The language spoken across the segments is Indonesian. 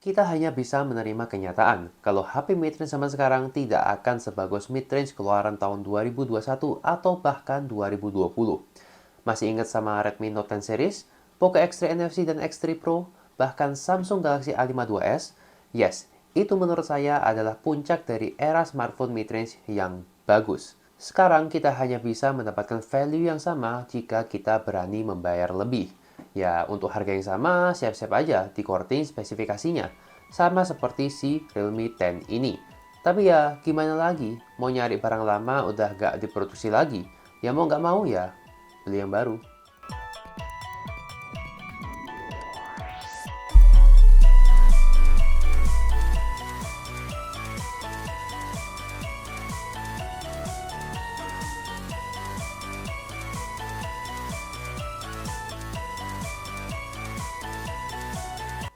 Kita hanya bisa menerima kenyataan kalau HP mid-range zaman sekarang tidak akan sebagus mid-range keluaran tahun 2021 atau bahkan 2020. Masih ingat sama Redmi Note 10 series, Poco X3 NFC dan X3 Pro, bahkan Samsung Galaxy A52s? Yes, itu menurut saya adalah puncak dari era smartphone mid-range yang bagus. Sekarang kita hanya bisa mendapatkan value yang sama jika kita berani membayar lebih. Ya, untuk harga yang sama, siap-siap aja dikorting spesifikasinya. Sama seperti si Realme 10 ini. Tapi ya, gimana lagi? Mau nyari barang lama udah gak diproduksi lagi. Ya mau gak mau ya, beli yang baru.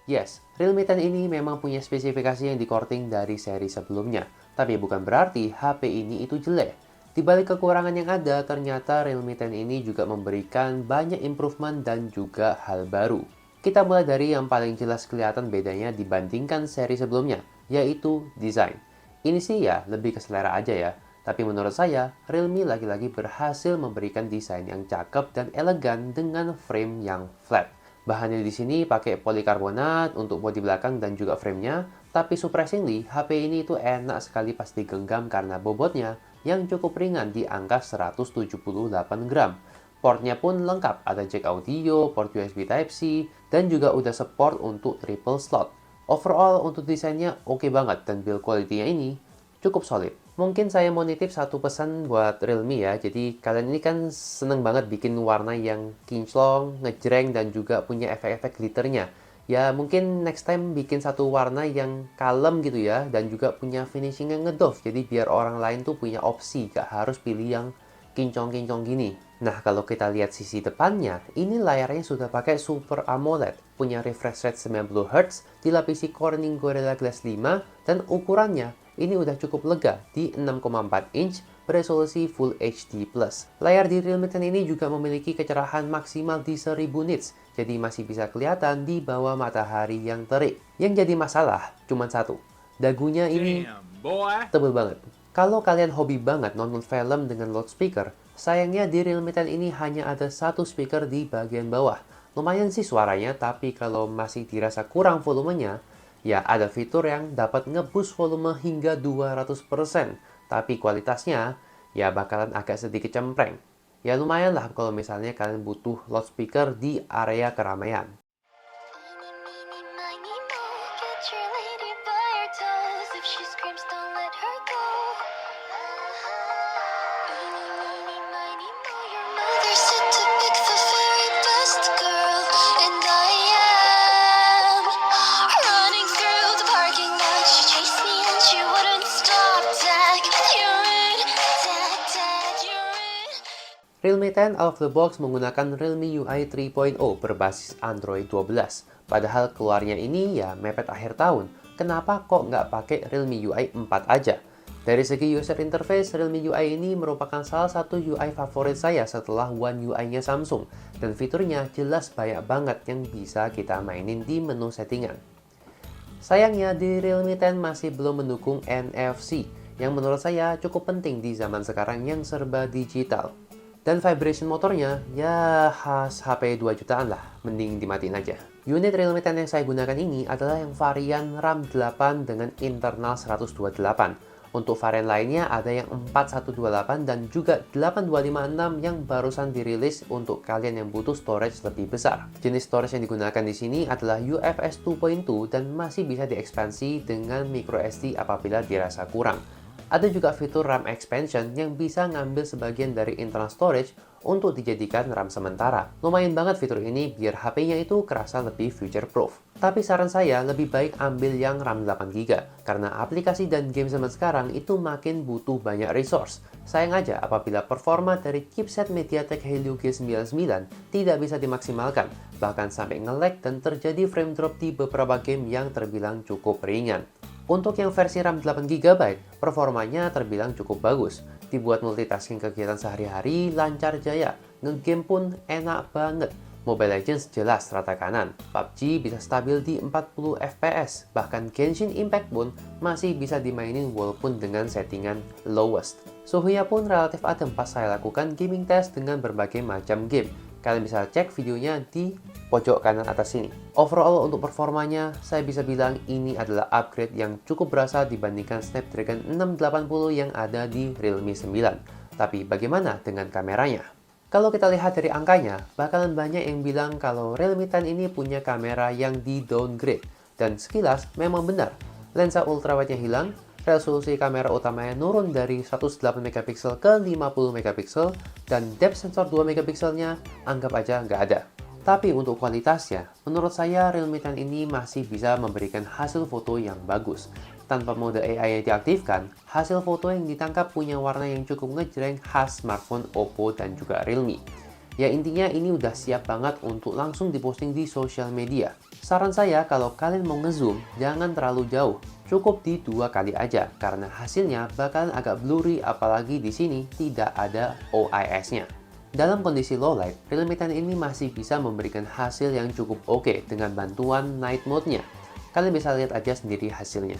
Yes, Realme 10 ini memang punya spesifikasi yang dikorting dari seri sebelumnya, tapi bukan berarti HP ini itu jelek. Di balik kekurangan yang ada, ternyata Realme 10 ini juga memberikan banyak improvement dan juga hal baru. Kita mulai dari yang paling jelas kelihatan bedanya dibandingkan seri sebelumnya, yaitu desain. Ini sih ya lebih ke selera aja ya, tapi menurut saya, Realme lagi-lagi berhasil memberikan desain yang cakep dan elegan dengan frame yang flat. Bahannya di sini pakai polikarbonat untuk bodi belakang dan juga framenya, tapi surprisingly, HP ini itu enak sekali pas digenggam karena bobotnya yang cukup ringan di angka 178 gram. Portnya pun lengkap, ada jack audio, port USB Type-C, dan juga udah support untuk triple slot. Overall, untuk desainnya oke banget dan build quality-nya ini cukup solid. Mungkin saya mau nitip satu pesan buat Realme ya. Jadi kalian ini kan seneng banget bikin warna yang kinclong, ngejreng, dan juga punya efek-efek glitternya. Ya mungkin next time bikin satu warna yang kalem gitu ya. Dan juga punya finishing yang ngedove. Jadi biar orang lain tuh punya opsi, gak harus pilih yang kincong-kincong gini. Nah, kalau kita lihat sisi depannya, ini layarnya sudah pakai Super AMOLED, punya refresh rate 90 Hz, dilapisi Corning Gorilla Glass 5, dan ukurannya ini udah cukup lega di 6,4 inch beresolusi Full HD+. Layar di Realme 10 ini juga memiliki kecerahan maksimal di 1000 nits, jadi masih bisa kelihatan di bawah matahari yang terik. Yang jadi masalah cuma satu, dagunya ini tebel banget. Kalau kalian hobi banget nonton film dengan loudspeaker, sayangnya di Realme 10 ini hanya ada satu speaker di bagian bawah. Lumayan sih suaranya, tapi kalau masih dirasa kurang volumenya, ya ada fitur yang dapat nge-boost volume hingga 200%, tapi kualitasnya ya bakalan agak sedikit cempreng. Ya lumayan lah kalau misalnya kalian butuh loudspeaker di area keramaian. Realme 10 out of the box menggunakan Realme UI 3.0 berbasis Android 12. Padahal keluarnya ini ya mepet akhir tahun. Kenapa kok nggak pakai Realme UI 4 aja? Dari segi user interface, Realme UI ini merupakan salah satu UI favorit saya setelah One UI-nya Samsung. Dan fiturnya jelas banyak banget yang bisa kita mainin di menu settingan. Sayangnya di Realme 10 masih belum mendukung NFC, yang menurut saya cukup penting di zaman sekarang yang serba digital. Dan vibration motornya, ya khas HP 2 jutaan lah, mending dimatiin aja. Unit Realme 10 yang saya gunakan ini adalah yang varian RAM 8 dengan internal 128. Untuk varian lainnya ada yang 4128 dan juga 8256 yang barusan dirilis untuk kalian yang butuh storage lebih besar. Jenis storage yang digunakan di sini adalah UFS 2.2 dan masih bisa diekspansi dengan microSD apabila dirasa kurang. Ada juga fitur RAM expansion yang bisa ngambil sebagian dari internal storage untuk dijadikan RAM sementara. Lumayan banget fitur ini biar HP-nya itu kerasa lebih future proof. Tapi saran saya lebih baik ambil yang RAM 8GB karena aplikasi dan game zaman sekarang itu makin butuh banyak resource. Sayang aja apabila performa dari chipset MediaTek Helio G99 tidak bisa dimaksimalkan, bahkan sampai nge-lag dan terjadi frame drop di beberapa game yang terbilang cukup ringan. Untuk yang versi RAM 8GB, performanya terbilang cukup bagus. Dibuat multitasking kegiatan sehari-hari lancar jaya, ngegame pun enak banget. Mobile Legends jelas rata kanan, PUBG bisa stabil di 40 FPS, bahkan Genshin Impact pun masih bisa dimainin walaupun dengan settingan lowest. Suhunya pun relatif adem pas saya lakukan gaming test dengan berbagai macam game. Kalian bisa cek videonya di pojok kanan atas sini. Overall untuk performanya, saya bisa bilang ini adalah upgrade yang cukup berasa dibandingkan Snapdragon 680 yang ada di Realme 9. Tapi bagaimana dengan kameranya? Kalau kita lihat dari angkanya, bakalan banyak yang bilang kalau Realme 10 ini punya kamera yang di-downgrade. Dan sekilas memang benar, lensa ultrawide-nya hilang, resolusi kamera utamanya nurun dari 108 megapiksel ke 50 megapiksel, dan depth sensor 2 megapikselnya anggap aja nggak ada. Tapi untuk kualitasnya, menurut saya Realme 10 ini masih bisa memberikan hasil foto yang bagus. Tanpa mode AI yang diaktifkan, hasil foto yang ditangkap punya warna yang cukup ngejreng khas smartphone Oppo dan juga Realme. Ya intinya ini udah siap banget untuk langsung diposting di sosial media. Saran saya kalau kalian mau ngezoom, jangan terlalu jauh. Cukup di 2 kali aja, karena hasilnya bakalan agak blurry apalagi di sini tidak ada OIS-nya. Dalam kondisi low light, Realme 10 ini masih bisa memberikan hasil yang cukup oke dengan bantuan night mode-nya. Kalian bisa lihat aja sendiri hasilnya.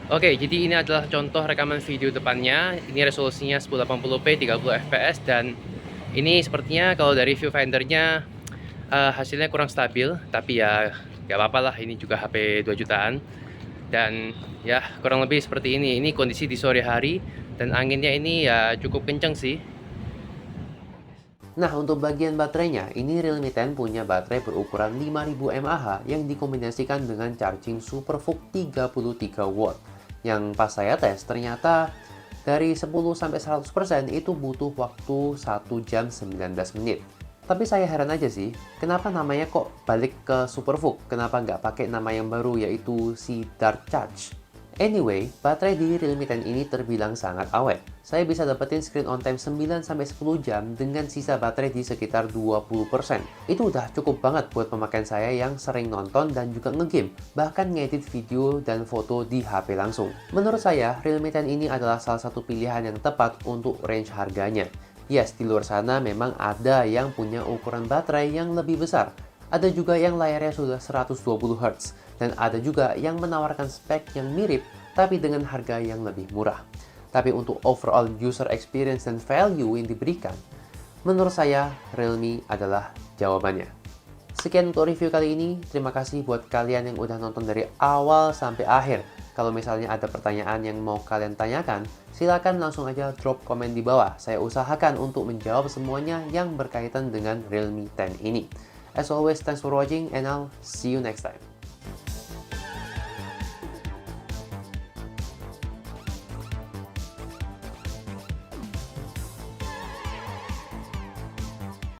Oke, jadi ini adalah contoh rekaman video depannya. Ini resolusinya 1080p 30 fps dan ini sepertinya kalau dari viewfindernya hasilnya kurang stabil, tapi ya gak apa-apa lah, ini juga HP 2 jutaan. Dan ya kurang lebih seperti ini. Ini kondisi di sore hari dan anginnya ini ya cukup kencang sih. Nah, untuk bagian baterainya, ini Realme 10 punya baterai berukuran 5000 mAh yang dikombinasikan dengan charging SuperVOOC 33 watt. Yang pas saya tes, ternyata dari 10-100% itu butuh waktu 1 jam 19 menit. Tapi saya heran aja sih, kenapa namanya kok balik ke SuperVOOC? Kenapa nggak pakai nama yang baru yaitu si Dart Charge? Anyway, baterai di Realme 10 ini terbilang sangat awet. Saya bisa dapetin screen on time 9-10 jam dengan sisa baterai di sekitar 20%. Itu udah cukup banget buat pemakaian saya yang sering nonton dan juga ngegame, bahkan ngedit video dan foto di HP langsung. Menurut saya, Realme 10 ini adalah salah satu pilihan yang tepat untuk range harganya. Yes, di luar sana memang ada yang punya ukuran baterai yang lebih besar. Ada juga yang layarnya sudah 120 Hz, dan ada juga yang menawarkan spek yang mirip tapi dengan harga yang lebih murah. Tapi untuk overall user experience dan value yang diberikan, menurut saya Realme adalah jawabannya. Sekian untuk review kali ini. Terima kasih buat kalian yang udah nonton dari awal sampai akhir. Kalau misalnya ada pertanyaan yang mau kalian tanyakan, silakan langsung aja drop komen di bawah. Saya usahakan untuk menjawab semuanya yang berkaitan dengan Realme 10 ini. As always, thanks for watching and I'll see you next time.